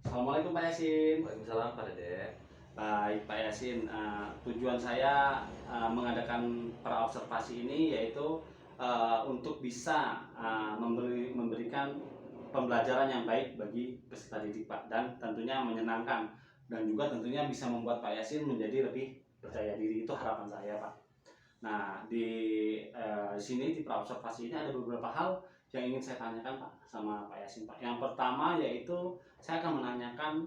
Assalamualaikum Pak Yasin. Waalaikumsalam Pak Dede. Baik Pak Yasin, tujuan saya mengadakan praobservasi ini yaitu untuk bisa memberikan pembelajaran yang baik bagi peserta didik Pak, dan tentunya menyenangkan, dan juga tentunya bisa membuat Pak Yasin menjadi lebih percaya diri. Itu harapan saya Pak. Nah, sini di praobservasi ini ada beberapa hal yang ingin saya tanyakan Pak sama Pak Yasin Pak. Yang pertama yaitu saya akan menanyakan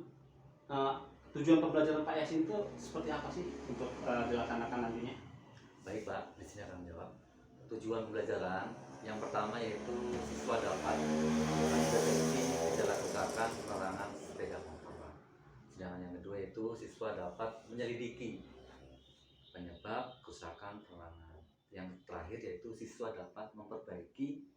eh, tujuan pembelajaran Pak Yasin itu seperti apa sih untuk dilaksanakan nantinya? Baik Pak, di sini akan menjawab. Tujuan pembelajaran yang pertama yaitu siswa dapat memperbaiki gejala kerusakan penerangan sepeda motor. Sedangkan yang kedua yaitu siswa dapat menyelidiki penyebab kerusakan penerangan. Yang terakhir yaitu siswa dapat memperbaiki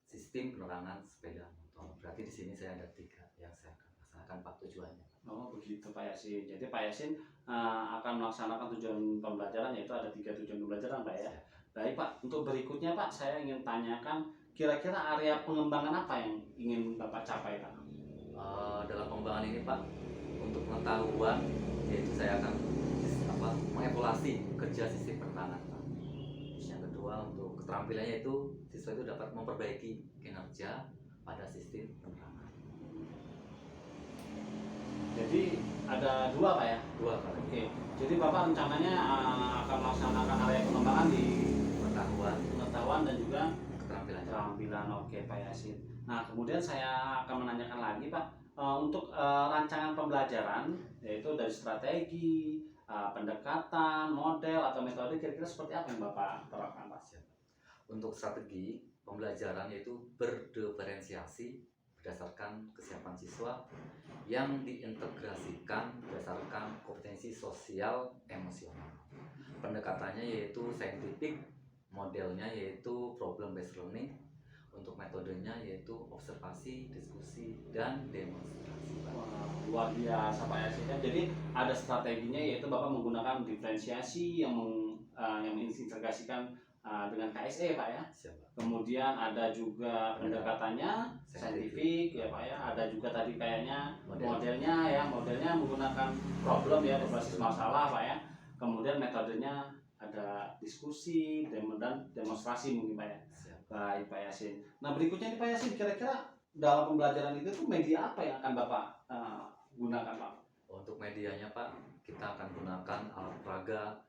sistem penerangan sepeda motor. Berarti di sini saya ada 3 yang saya akan laksanakan Pak tujuannya. Oh begitu Pak Yasin. Jadi Pak Yasin akan melaksanakan tujuan pembelajaran, yaitu ada 3 tujuan pembelajaran Pak ya. Baik Pak, untuk berikutnya Pak saya ingin tanyakan kira-kira area pengembangan apa yang ingin Bapak capai Pak? Dalam pengembangan ini Pak, untuk pengetahuan yaitu saya akan mengevaluasi kerja sistem penerangan Pak. Terus yang kedua untuk keterampilannya itu siswa itu dapat memperbaiki kinerja pada sistem penerangan. Jadi ada 2 Pak ya? Dua Pak. Oke. Jadi Bapak rencananya akan melaksanakan area pengembangan di pengetahuan dan juga Keterampilan. keterampilan. Oke Pak Yasin. Nah kemudian saya akan menanyakan lagi Pak, untuk rancangan pembelajaran yaitu dari strategi, pendekatan, model atau metode, kira-kira seperti apa yang Bapak terapkan Pak? Untuk strategi pembelajaran yaitu berdiferensiasi berdasarkan kesiapan siswa yang diintegrasikan berdasarkan kompetensi sosial emosional. Pendekatannya yaitu saintifik, modelnya yaitu problem based learning, untuk metodenya yaitu observasi, diskusi, dan demonstrasi. Wah, luar biasa Pak Yasin ya. Jadi ada strateginya, yaitu Bapak menggunakan diferensiasi yang mengintegrasikan dengan KSE Pak ya. Siapa? Kemudian ada juga pendekatannya saintifik ya Pak ya. Ada juga tadi kayaknya modelnya menggunakan problem ya, berbasis masalah Pak ya. Kemudian metodenya ada diskusi, demo, dan demonstrasi mungkin Pak ya. Baik Pak Yasin. Nah berikutnya nih Pak Yasin, kira-kira dalam pembelajaran itu tuh media apa yang akan Bapak gunakan Pak? Untuk medianya Pak, kita akan gunakan alat peraga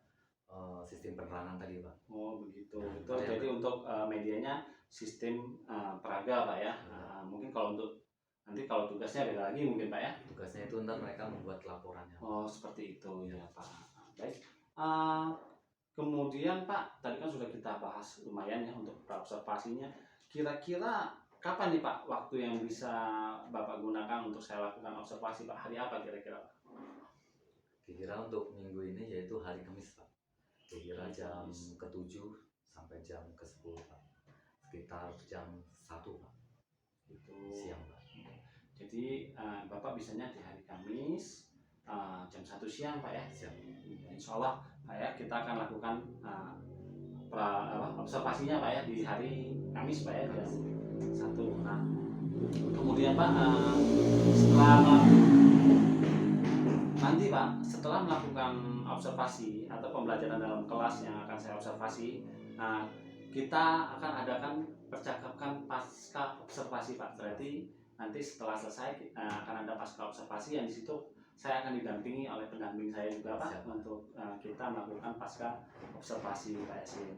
sistem penerangan tadi Pak. Oh begitu. Itu jadi untuk medianya sistem peraga Pak ya. Mungkin kalau untuk nanti kalau tugasnya beda lagi mungkin Pak ya. Tugasnya itu ntar mereka membuat laporannya. Oh seperti itu ya Pak. Baik. Kemudian Pak, tadi kan sudah kita bahas lumayan ya untuk observasinya. Kira-kira kapan nih Pak waktu yang bisa Bapak gunakan untuk saya lakukan observasi Pak? Hari apa kira-kira Pak? Kira-kira untuk minggu ini yaitu hari Kamis Pak. Kira-kira jam ke-7 sampai jam ke-10 Pak. Sekitar jam 1 Pak. Itu Siang Pak. Jadi Bapak bisanya di hari Kamis jam 1 siang Pak ya. Siang. Insya Allah Pak ya, kita akan lakukan observasinya Pak ya di hari Kamis Pak ya, jam 1. Nah kemudian Pak, setelah melakukan observasi atau pembelajaran dalam kelas yang akan saya observasi, kita akan adakan percakapan pasca observasi Pak. Berarti nanti setelah selesai akan ada pasca observasi yang di situ saya akan didampingi oleh pendamping saya juga Pak. Untuk kita melakukan pasca observasi Pak Yasin.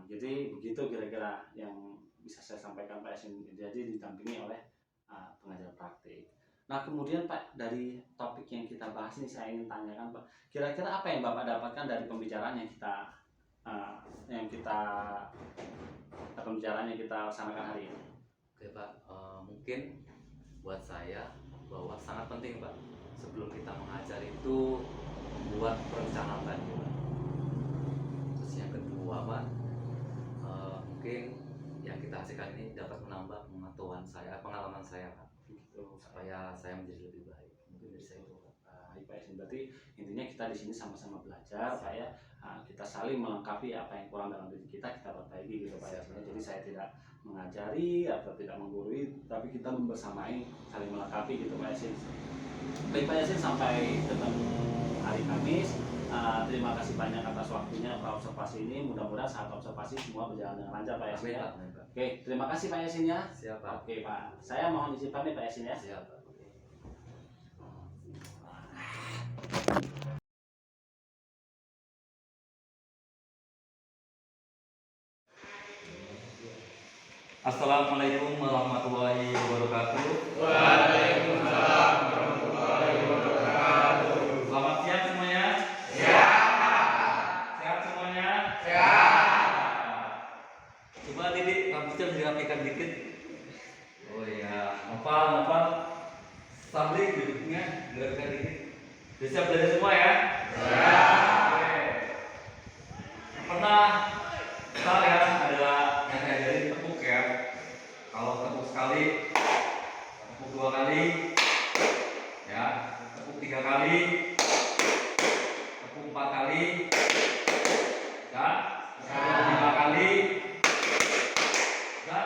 Jadi begitu kira-kira yang bisa saya sampaikan Pak Yasin. Jadi didampingi oleh pengajar praktik. Nah kemudian Pak, dari topik yang kita bahas nih saya ingin tanyakan Pak, kira-kira apa yang Bapak dapatkan dari pembicaraan yang kita laksanakan hari ini? Oke Pak, mungkin buat saya bahwa sangat penting Pak sebelum kita mengajar itu membuat perencanaan tadi Pak. Terus yang kedua Pak, mungkin yang kita hasilkan ini dapat menambah pengalaman saya Pak, supaya saya menjadi lebih baik. Mungkin dari saya itu Pak. Baik Pak Yasin, berarti intinya kita di sini sama-sama belajar Pak ya. Kita saling melengkapi apa yang kurang dalam diri kita perbaiki gitu Pak Yasin. Jadi saya tidak mengajari atau tidak menggurui, tapi kita membersamai, saling melengkapi gitu Pak Yasin. Baik Pak Yasin, sampai ketemu hari Kamis. Terima kasih banyak atas waktunya Pak observasi ini. Mudah-mudahan saat observasi semua berjalan dengan lancar Pak Yasin ya. Oke, terima kasih Pak Yasin ya. Siap Pak. Oke Pak, saya mohon izin pamit Pak Yasin ya. Siap Pak. Assalamualaikum warahmatullahi wabarakatuh. Waalaikumsalam warahmatullahi wabarakatuh. Selamat siang semuanya. Siap. Sehat semuanya. Siap. Coba Didik, kampusnya dirapikan dikit. Oh iya, novel. Sabri duduknya dirapikan dikit. Sudah siap belajar semua ya? Siap. Oke. Pernah tahu ya ada yang diajarin tepuk ya? Kalau tepuk sekali, tepuk 2 kali, ya, tepuk 3 kali, tepuk 4 kali, ya, tepuk 5 kali, ya.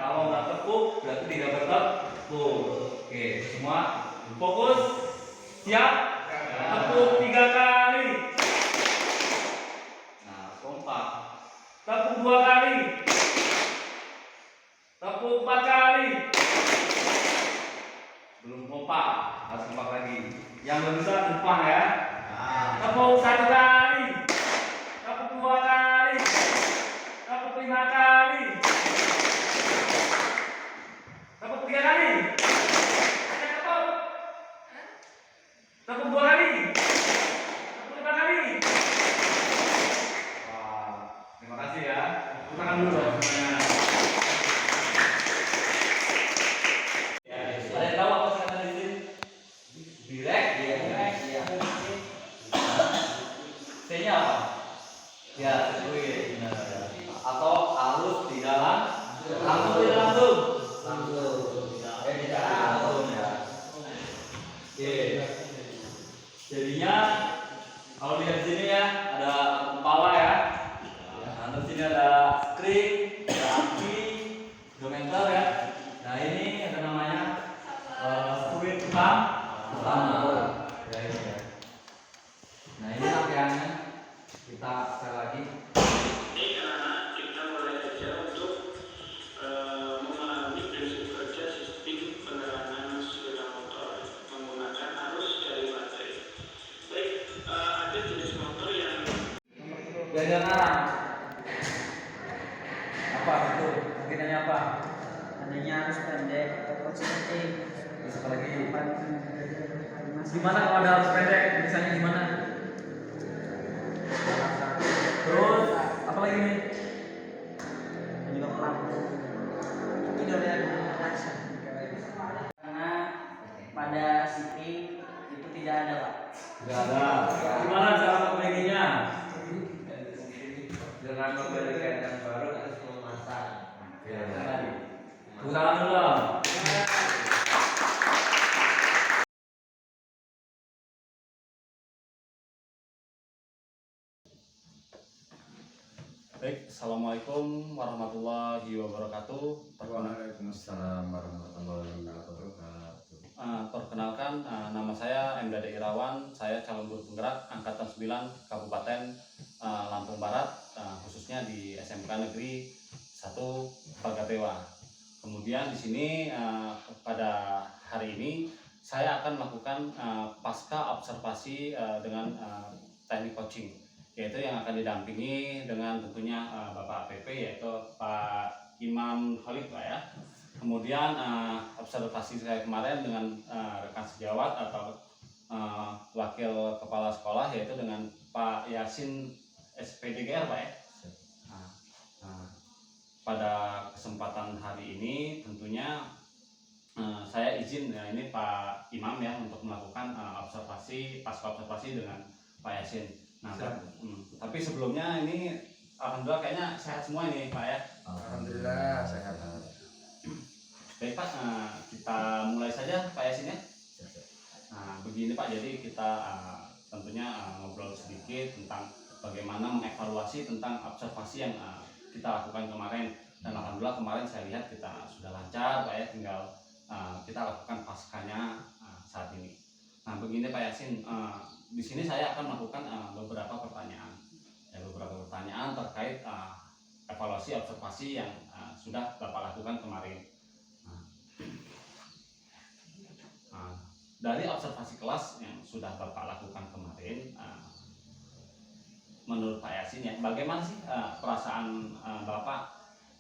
Kalau nggak tepuk berarti tidak bertepuk. Oke, semua fokus, siap, tepuk 3 kali. Nah, kompak. Tepuk 2 kali. Tepuk 4 kali. Belum kompak, harus kompak lagi. Yang belum bisa depan ya. Tepuk 1 kali. Tepuk 2 kali. Tepuk 5 kali. Tepuk 3 kali. Tepuk. Tepuk 2 kali. Tepuk 5 kali. Wah, terima kasih ya. Tepuk tangan dulu dong semuanya. Ada yang tahu apa kata di sini? Direct, C-nya apa? Ya, benar. Atau halus di dalam, langsung tidak langsung. Tidak langsung ya. Oke. Jadinya kalau lihat di sini ya ada kepala ya. Nah, terus sini ada string, ada aki, geometer ya. Nah ini ada namanya fluid utama. Ya ini ya. Nah ini rangkaiannya kita sekali lagi. Ini anak-anak kita mulai aja untuk memahami prinsip kerja sistem penerangan sepeda motor menggunakan arus dari baterai. Baik, ada jenis motor yang Gaya ngarang. Apa itu? Mungkin nanya apa? adanya arus pendek atau seperti Bisa apa lagi? Mas Gimana kalau ada arus pendek? Misalnya gimana? Terus apa lagi nih? juga pelaku tidur dan merasa karena pada sisi itu tidak ada Pak. Tidak ada. Gimana cara memilikinya? Dengan memberikan yang baru harus memasang. Ya. Tepuk tangan dulu dong. Baik, assalamualaikum warahmatullahi wabarakatuh. Waalaikumsalam warahmatullahi wabarakatuh. Perkenalkan, nama saya Mdade Irawan. Saya calon guru penggerak angkatan 9 Kabupaten Lampung Barat, khususnya di SMK Negeri 1 Pagatewa. Kemudian di sini pada hari ini saya akan melakukan pasca observasi dengan teknik coaching, yaitu yang akan didampingi dengan tentunya Bapak PP, yaitu Pak Imam Khalid Pak ya. Kemudian observasi saya kemarin dengan rekan sejawat atau wakil kepala sekolah, yaitu dengan Pak Yasin SPDGR Pak ya. Pada kesempatan hari ini tentunya saya izin ya, ini Pak Imam ya untuk melakukan observasi pasca observasi dengan Pak Yasin. Nah, tapi sebelumnya ini alhamdulillah kayaknya sehat semua ini Pak ya. Alhamdulillah sehat. Baik Pak, kita mulai saja Pak Yasin ya. Nah, begini Pak, jadi kita tentunya ngobrol sedikit tentang bagaimana mengevaluasi tentang observasi yang kita lakukan kemarin. Dan alhamdulillah kemarin saya lihat kita sudah lancar Pak ya, tinggal kita lakukan paskanya saat ini. Nah begini Pak Yasin, di sini saya akan melakukan beberapa pertanyaan, terkait evaluasi observasi yang sudah Bapak lakukan kemarin. Dari observasi kelas yang sudah Bapak lakukan kemarin, menurut Pak Yasin ya, bagaimana sih perasaan Bapak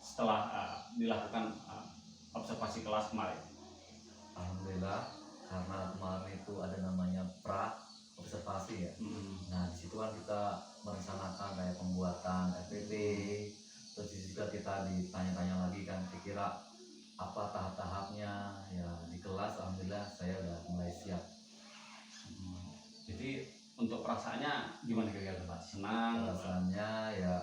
setelah dilakukan observasi kelas kemarin? Alhamdulillah, karena kemarin itu ada namanya pra observasi ya. Nah di situ kan kita merencanakan kayak pembuatan FPP, terus juga kita ditanya-tanya lagi kan kira-kira apa tahap-tahapnya ya. Di kelas alhamdulillah saya udah mulai siap. Jadi untuk perasaannya gimana kira-kira Pak? Senang? Rasanya ya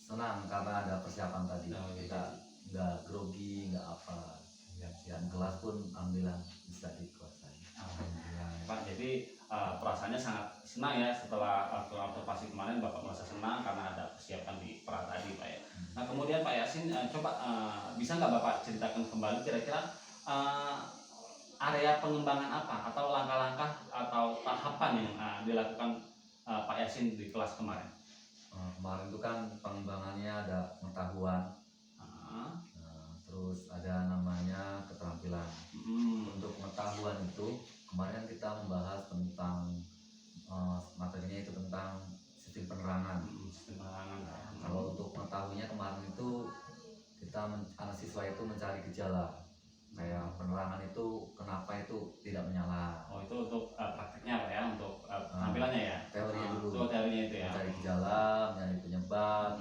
senang karena ada persiapan tadi. Oh, iya. Kita nggak grogi, nggak apa. Dan kelas pun alhamdulillah bisa dikuasai. Alhamdulillah ya, Pak. Jadi perasaannya sangat senang ya setelah observasi kemarin Bapak merasa senang karena ada persiapan di pra tadi Pak ya. Nah kemudian Pak Yasin coba bisa nggak Bapak ceritakan kembali kira-kira area pengembangan apa atau langkah-langkah atau tahapan yang dilakukan Pak Yasin di kelas kemarin? Kemarin itu kan pengembangannya ada pengetahuan, terus ada namanya keterampilan. Untuk pengetahuan itu kemarin kita membahas tentang materinya itu tentang sistem penerangan. Kalau untuk pengetahuannya kemarin itu kita anak siswa itu mencari gejala kayak penerangan itu kenapa itu tidak menyala. Oh itu untuk praktiknya Pak ya, untuk tampilannya ya? Teorinya dulu. Itu teorinya itu ya. Mencari gejala, mencari penyebab.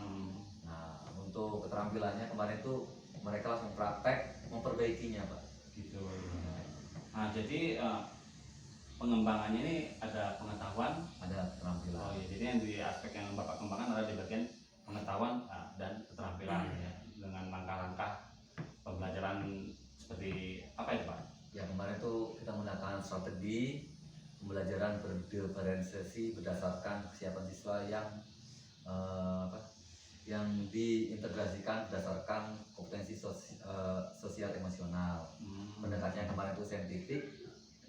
Nah untuk keterampilannya kemarin itu mereka langsung praktek memperbaikinya Pak. Gitu. Nah jadi pengembangannya ini ada pengetahuan, ada keterampilan. oh ya, jadi yang di aspek yang Bapak kembangkan ada di bagian pengetahuan dan keterampilan ya, dengan langkah-langkah pembelajaran seperti apa itu Pak? Ya kemarin itu kita menggunakan strategi pembelajaran berdiferensiasi berdasarkan kesiapan siswa yang diintegrasikan berdasarkan kompetensi sosial emosional. Pendekatannya kemarin itu saintifik,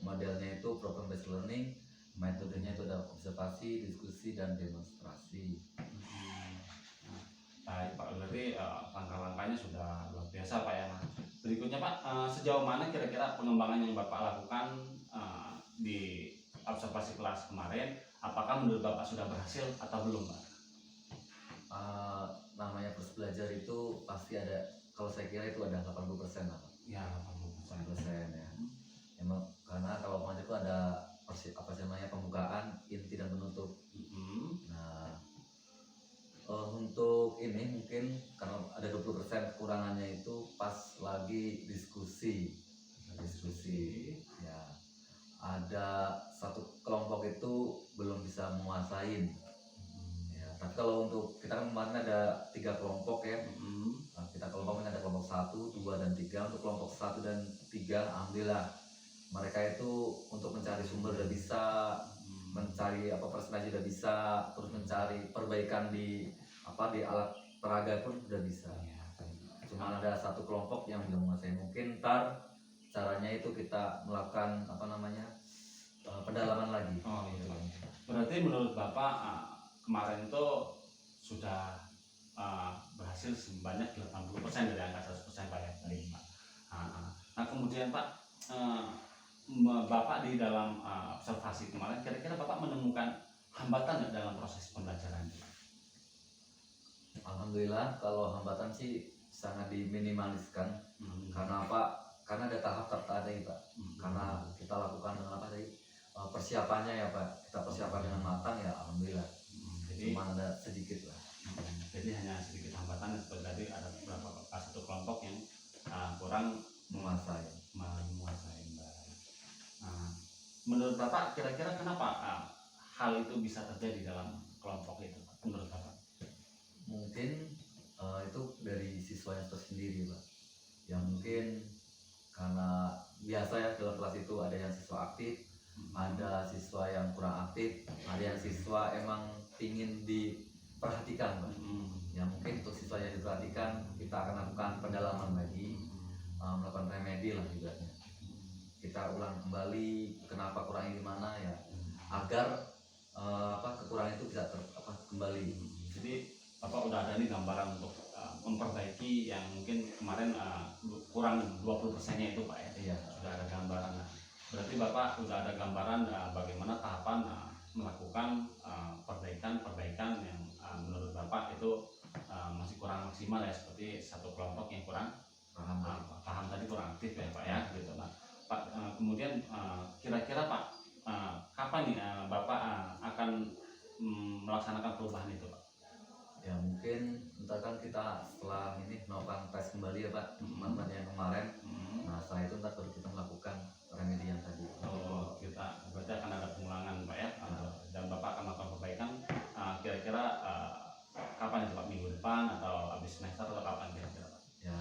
modelnya itu problem based learning, metodenya itu ada observasi, diskusi, dan demonstrasi. Baik Pak, berarti langkah-langkahnya sudah luar biasa Pak ya. Berikutnya Pak, sejauh mana kira-kira pengembangan yang Bapak lakukan di observasi kelas kemarin, apakah menurut Bapak sudah berhasil atau belum Pak? Namanya proses belajar itu pasti ada, kalau saya kira itu ada 80% lah Pak. Ya 80% ya. Emang karena kalau kemarin itu ada pembukaan, inti dan penutup. Nah untuk ini mungkin karena ada 20% kekurangannya itu pas lagi diskusi ya, ada satu kelompok itu belum bisa menguasain ya. Tapi kalau untuk kita kan kemarin ada 3 kelompok ya. Nah, kita kelompoknya ada kelompok 1, 2, dan 3. Untuk kelompok 1 dan 3 alhamdulillah mereka itu untuk mencari sumber udah bisa, mencari presentasi udah bisa, terus mencari perbaikan di alat peraga pun udah bisa. Cuma ada satu kelompok yang belum menguasai. Mungkin ntar caranya itu kita melakukan pendalaman lagi. Oh iya. Berarti menurut Bapak kemarin itu sudah berhasil sebanyak 80% dari angka 100% Pak ya tadi Pak. Nah kemudian Pak, Bapak di dalam observasi kemarin kira-kira Bapak menemukan hambatan nggak dalam proses pembelajaran itu? Alhamdulillah kalau hambatan sih sangat diminimaliskan. Karena apa? Karena ada tahap tertadai Pak. Karena kita lakukan dengan persiapannya ya Pak. Kita persiapan dengan matang ya alhamdulillah. Jadi Cuma ada sedikit lah. Jadi hanya sedikit hambatan seperti tadi ada beberapa satu kelompok yang kurang Menguasai. Menurut Bapak kira-kira kenapa hal itu bisa terjadi dalam kelompok itu menurut Bapak? Mungkin itu dari siswanya tersendiri Pak. Yang mungkin karena biasa ya dalam kelas itu ada yang siswa aktif, ada siswa yang kurang aktif, ada yang siswa emang ingin diperhatikan Pak. Ya mungkin untuk siswa yang diperhatikan perhatikan, kita akan lakukan pendalaman lagi, melakukan remedi lah juga. Kita ulang kembali kenapa kurangnya di mana ya, agar kekurangan itu bisa kembali. Jadi Bapak udah ada nih gambaran untuk memperbaiki yang mungkin kemarin kurang 20%-nya itu Pak ya. Iya. Sudah ada gambaran. Nah, berarti Bapak udah ada gambaran bagaimana tahapan melakukan perbaikan yang menurut Bapak itu masih kurang maksimal ya, seperti satu kelompok yang kurang paham tadi, kurang aktif ya Pak ya gitu. Nah, Pak kemudian kira-kira Pak kapan nih Bapak akan melaksanakan perubahan itu Pak? Ya mungkin ntar kan kita setelah ini melakukan tes kembali ya Pak, teman-teman yang kemarin. Nah setelah itu ntar baru kita melakukan remedi yang tadi. Oh, kita berarti akan ada pengulangan Pak ya, dan Bapak akan melakukan perbaikan kira-kira kapan itu Pak? Minggu depan atau habis semester atau kapan kira-kira Pak? Ya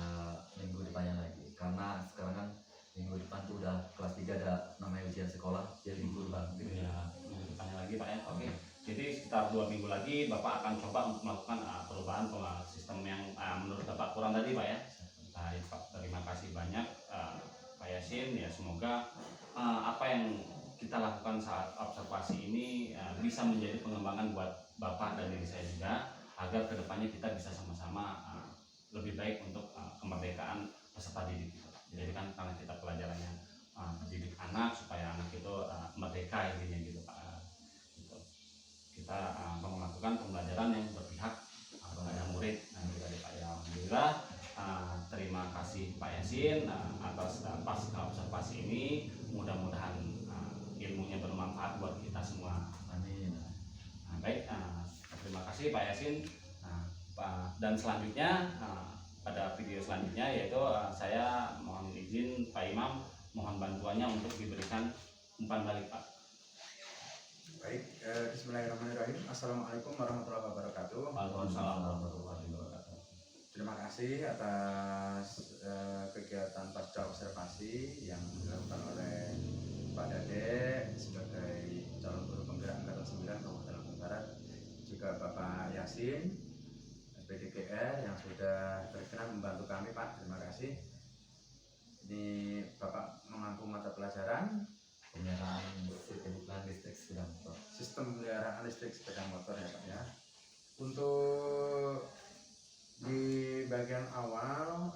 minggu depannya lagi, karena sekarang kan minggu depan tuh udah kelas 3 ada namanya ujian sekolah, jadi libur Bang. Ya, minggu depannya lagi Pak ya. Oke. Jadi sekitar 2 minggu lagi Bapak akan coba untuk melakukan perubahan sistem yang menurut Bapak kurang tadi Pak ya. Baik Pak, terima kasih banyak Pak Yasin ya, semoga apa yang kita lakukan saat observasi ini bisa menjadi pengembangan buat Bapak dan diri saya juga, agar kedepannya kita bisa sama-sama lebih baik untuk kemerdekaan peserta didik kita. Jadi kan karena kita pelajarannya mendidik anak supaya anak itu merdeka intinya gitu Pak. Gitu. Kita melakukan pembelajaran yang berpihak kepada murid. Nah, juga Pak ya, alhamdulillah. Terima kasih Pak Yasin atas pasca observasi ini. Mudah-mudahan ilmunya bermanfaat buat kita semua. Amin. Nah, baik, terima kasih Pak Yasin. Dan selanjutnya pada video selanjutnya yaitu saya mohon izin Pak Imam, mohon bantuannya untuk diberikan umpan balik Pak. Baik, bismillahirrahmanirrahim. Assalamualaikum warahmatullahi wabarakatuh. Waalaikumsalam warahmatullahi wabarakatuh. Terima kasih atas kegiatan pasca observasi yang dilakukan oleh Pak Dade sebagai calon guru penggerak angkatan 9 Kabupaten Lampung Barat, juga Bapak Yasin SPDGR yang sudah berkenan membantu kami Pak. Terima kasih. Ini Bapak mengampu mata pelajaran Penyerahan listrik sepeda motor. sistem pemeliharaan listrik sepeda motor ya Pak ya. Untuk di bagian awal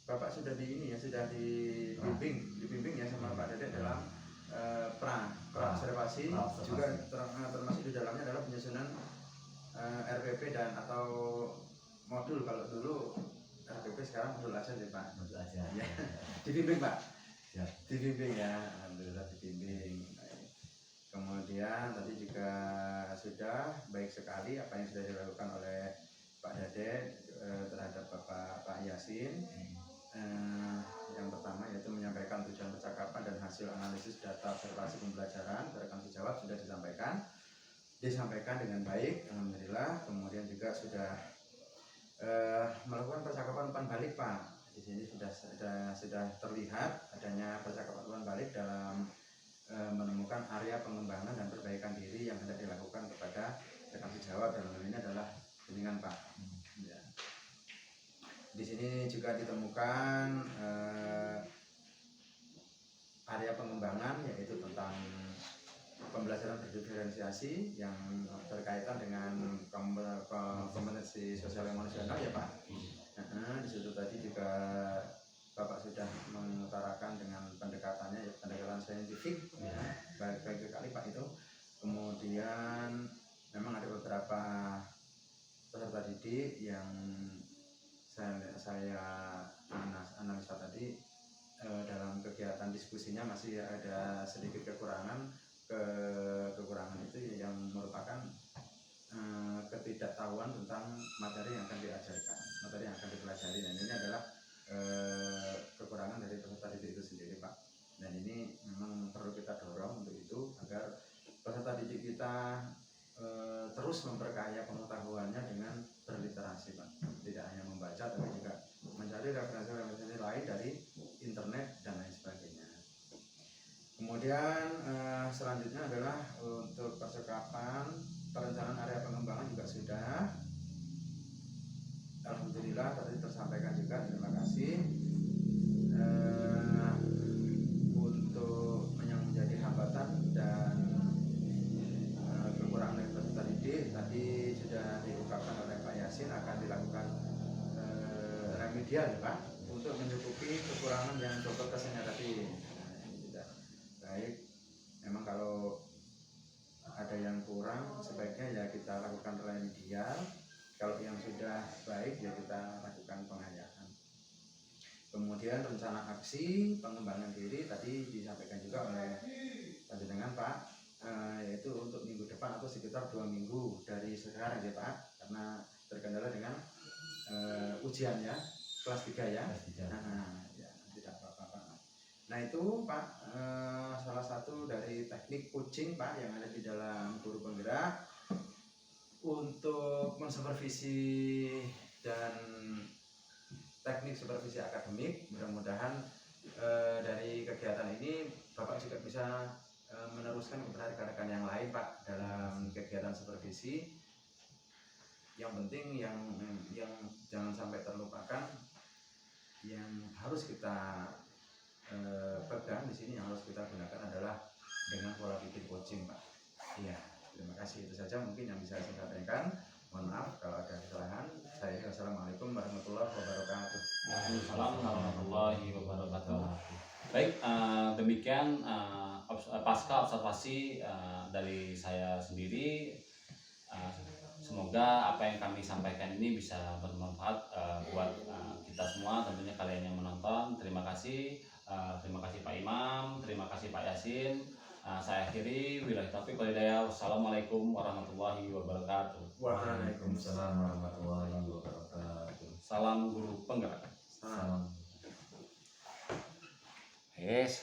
Bapak sudah sudah dibimbing ya sama Pak Dede dalam pra observasi, juga termasuk di dalamnya adalah penyusunan RPP dan atau modul. Kalau dulu RPP, sekarang modul aja sih Pak. Modul aja. Ya. Dibimbing Pak. Ya. Dibimbing ya, alhamdulillah dibimbing. Kemudian tadi juga sudah baik sekali apa yang sudah dilakukan oleh Pak Dade terhadap Pak Yasin. Yang pertama yaitu menyampaikan tujuan percakapan dan hasil analisis data observasi pembelajaran, rekam sejawab sudah disampaikan dengan baik, alhamdulillah. Kemudian juga sudah melakukan percakapan umpan balik Pak. Di sini sudah terlihat adanya percakapan umpan balik dalam menemukan area pengembangan dan perbaikan diri yang hendak dilakukan kepada rekam sejawab, dalam hal ini adalah bimbingan Pak. Ya. Di sini juga ditemukan area pengembangan yaitu tentang pembelajaran berdiferensiasi yang berkaitan dengan kompetensi sosial emosional ya Pak. Di situ tadi juga Bapak sudah mengutarakan dengan pendekatannya ya, pendekatan saintifik ya, baik sekali Pak itu. Kemudian memang ada beberapa peserta didik yang saya analisa tadi dalam kegiatan diskusinya masih ada sedikit kekurangan itu yang merupakan ketidaktahuan tentang materi yang akan diajarkan, materi yang akan dipelajari. Dan ini adalah kekurangan dari peserta didik itu sendiri Pak. Dan ini memang perlu kita dorong untuk itu, agar peserta didik kita terus memperkaya pengetahuannya dengan berliterasi Pak. Tidak hanya membaca tapi juga mencari referensi-referensi lain dari internet dan lain sebagainya. Kemudian selanjutnya adalah untuk percakapan perencanaan area pengembangan juga sudah. alhamdulillah tadi tersampaikan juga, terima kasih untuk yang menjadi hambatan dan kekurangan dari peserta didik tadi sudah diungkapkan oleh Pak Yasin akan dilakukan remedial ya Pak untuk mencukupi kekurangan yang double kesennya tadi. Sudah baik, memang kalau ada yang kurang sebaiknya ya kita lakukan remedial, kalau yang sudah baik ya kita lakukan pengayaan. Kemudian rencana aksi pengembangan diri tadi disampaikan juga oleh panjenengan Pak, yaitu untuk minggu depan atau sekitar 2 minggu dari sekarang ya Pak, karena terkendala dengan ujian ya kelas 3 ya. Nah, ya tidak apa-apa Pak. Nah itu Pak, salah satu dari teknik coaching Pak yang ada di dalam guru penggerak untuk mensupervisi dan teknik supervisi akademik. Mudah-mudahan dari kegiatan ini Bapak juga bisa meneruskan kepada rekan-rekan yang lain Pak dalam kegiatan supervisi. Yang penting yang jangan sampai terlupakan, yang harus kita pegang di sini, yang harus kita gunakan adalah dengan pola pikir coaching Pak. Iya, terima kasih, itu saja mungkin yang bisa saya sampaikan. Mohon maaf kalau ada kesalahan. Wassalamualaikum warahmatullahi wabarakatuh. Waalaikumsalam warahmatullahi wabarakatuh. Baik, demikian pasca observasi dari saya sendiri. Semoga apa yang kami sampaikan ini bisa bermanfaat buat kita semua, tentunya kalian yang menonton. Terima kasih Pak Imam, terima kasih Pak Yasin. Saya akhiri, wabillahi taufiq wal hidayah. Wassalamualaikum warahmatullahi wabarakatuh. Waalaikumsalam warahmatullahi wabarakatuh. Salam guru penggerak. Salam. Yes.